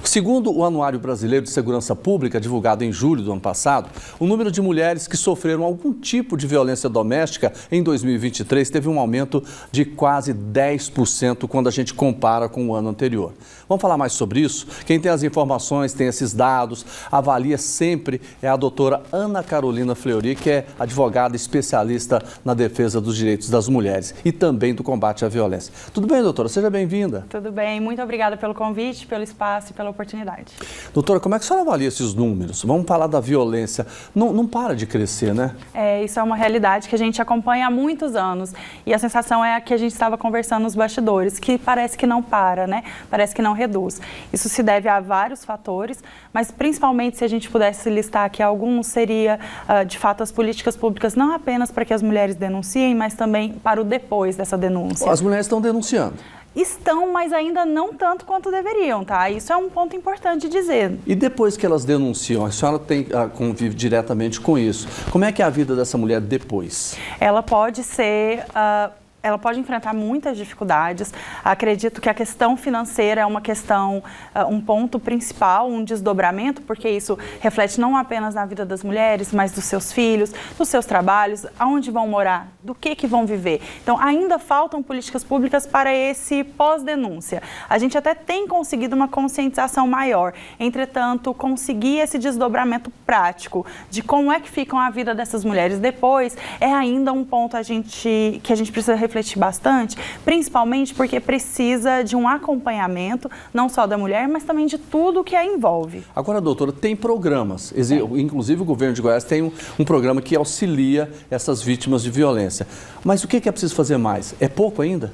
Segundo o Anuário Brasileiro de Segurança Pública, divulgado em julho do ano passado, o número de mulheres que sofreram algum tipo de violência doméstica em 2023 teve um aumento de quase 10% quando a gente compara com o ano anterior. Vamos falar mais sobre isso? Quem tem as informações, tem esses dados, avalia sempre é a doutora Ana Carolina Fleury, que é advogada especialista na defesa dos direitos das mulheres e também do combate à violência. Tudo bem, doutora? Seja bem-vinda. Tudo bem, muito obrigada pelo convite, pelo espaço e pela oportunidade. Doutora, como é que a senhora avalia esses números? Vamos falar da violência. Não para de crescer, né? Isso é uma realidade que a gente acompanha há muitos anos e a sensação é a que a gente estava conversando nos bastidores, que parece que não para, né? Parece que não reduz. Isso se deve a vários fatores, mas principalmente se a gente pudesse listar aqui alguns, seria de fato as políticas públicas não apenas para que as mulheres denunciem, mas também para o depois dessa denúncia. As mulheres estão denunciando. Estão, mas ainda não tanto quanto deveriam, tá? Isso é um ponto importante de dizer. E depois que elas denunciam, a senhora convive diretamente com isso. Como é que é a vida dessa mulher depois? Ela pode ser... Ela pode enfrentar muitas dificuldades. Acredito que a questão financeira é uma questão, um ponto principal, um desdobramento, porque isso reflete não apenas na vida das mulheres, mas dos seus filhos, dos seus trabalhos, aonde vão morar, do que vão viver. Então, ainda faltam políticas públicas para esse pós-denúncia. A gente até tem conseguido uma conscientização maior. Entretanto, conseguir esse desdobramento prático de como é que ficam a vida dessas mulheres depois é ainda um ponto que a gente precisa refletir bastante, principalmente porque precisa de um acompanhamento, não só da mulher, mas também de tudo o que a envolve. Agora, doutora, tem programas, inclusive o governo de Goiás tem um programa que auxilia essas vítimas de violência. Mas o que é preciso fazer mais? É pouco ainda?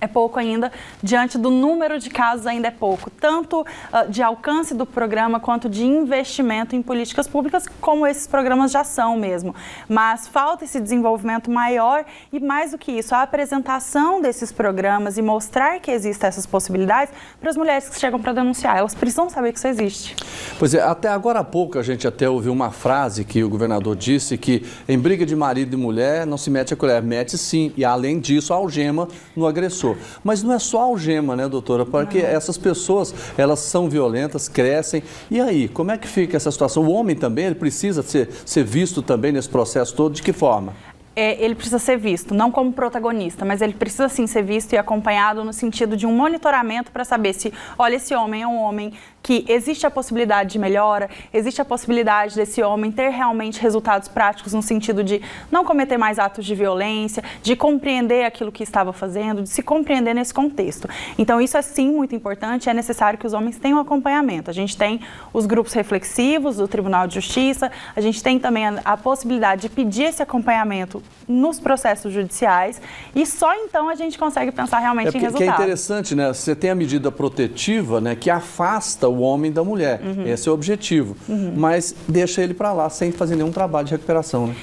É pouco ainda, diante do número de casos ainda é pouco, tanto de alcance do programa quanto de investimento em políticas públicas, como esses programas já são mesmo. Mas falta esse desenvolvimento maior e, mais do que isso, a apresentação desses programas e mostrar que existem essas possibilidades para as mulheres que chegam para denunciar. Elas precisam saber que isso existe. Pois é, até agora há pouco a gente até ouviu uma frase que o governador disse que em briga de marido e mulher não se mete a colher, mete sim, e além disso a algema no agressor. Mas não é só algema, né, doutora? Porque essas pessoas, elas são violentas, crescem. E aí, como é que fica essa situação? O homem também, ele precisa ser visto também nesse processo todo? De que forma? Ele precisa ser visto, não como protagonista, mas ele precisa sim ser visto e acompanhado no sentido de um monitoramento para saber se, olha, esse homem é um homem que existe a possibilidade de melhora, existe a possibilidade desse homem ter realmente resultados práticos no sentido de não cometer mais atos de violência, de compreender aquilo que estava fazendo, de se compreender nesse contexto. Então isso é sim muito importante, é necessário que os homens tenham acompanhamento. A gente tem os grupos reflexivos do Tribunal de Justiça, a gente tem também a possibilidade de pedir esse acompanhamento nos processos judiciais e só então a gente consegue pensar realmente em resultados. Que é interessante, né? Você tem a medida protetiva, né, que afasta o homem da mulher. Esse é o objetivo. Mas deixa ele para lá sem fazer nenhum trabalho de recuperação, né?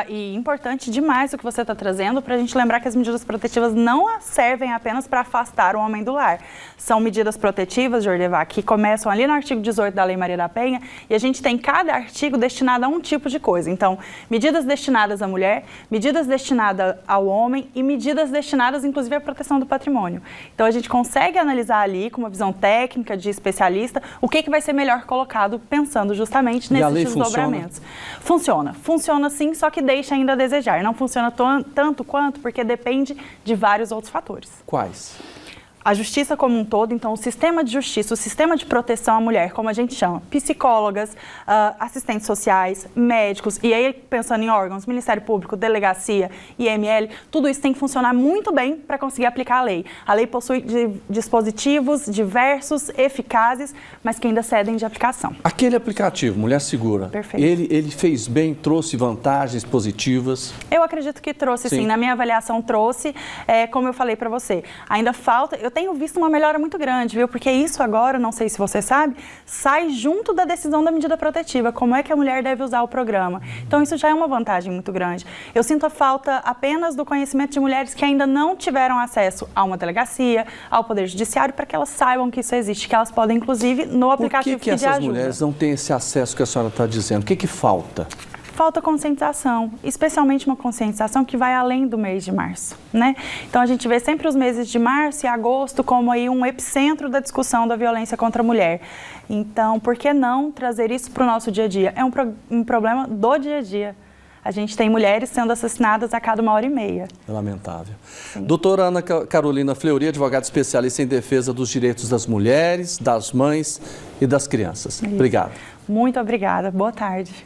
E importante demais o que você está trazendo para a gente lembrar que as medidas protetivas não servem apenas para afastar o homem do lar. São medidas protetivas, Jordevac, que começam ali no artigo 18 da Lei Maria da Penha e a gente tem cada artigo destinado a um tipo de coisa. Então, medidas destinadas à mulher, medidas destinadas ao homem e medidas destinadas, inclusive, à proteção do patrimônio. Então, a gente consegue analisar ali, com uma visão técnica de especialista, o que vai ser melhor colocado, pensando justamente nesses desdobramentos. Funciona sim, só que deixa ainda a desejar. Não funciona tanto quanto, porque depende de vários outros fatores. Quais? A justiça como um todo, então o sistema de justiça, o sistema de proteção à mulher, como a gente chama, psicólogas, assistentes sociais, médicos, e aí pensando em órgãos, Ministério Público, Delegacia, IML, tudo isso tem que funcionar muito bem para conseguir aplicar a lei. A lei possui dispositivos diversos, eficazes, mas que ainda cedem de aplicação. Aquele aplicativo, Mulher Segura, ele fez bem, trouxe vantagens positivas? Eu acredito que trouxe sim. Na minha avaliação trouxe, como eu falei para você, ainda falta... Eu tenho visto uma melhora muito grande, viu? Porque isso agora, não sei se você sabe, sai junto da decisão da medida protetiva, como é que a mulher deve usar o programa. Então, isso já é uma vantagem muito grande. Eu sinto a falta apenas do conhecimento de mulheres que ainda não tiveram acesso a uma delegacia, ao Poder Judiciário, para que elas saibam que isso existe, que elas podem, inclusive, no aplicativo pedir ajuda. Por que essas mulheres não têm esse acesso que a senhora está dizendo? O que falta? falta conscientização, especialmente uma conscientização que vai além do mês de março, né? Então a gente vê sempre os meses de março e agosto como aí um epicentro da discussão da violência contra a mulher. Então, por que não trazer isso para o nosso dia a dia? É um problema do dia a dia. A gente tem mulheres sendo assassinadas a cada 1h30. É lamentável. Sim. Doutora Ana Carolina Fleury, advogada especialista em defesa dos direitos das mulheres, das mães e das crianças. Obrigado. Muito obrigada. Boa tarde.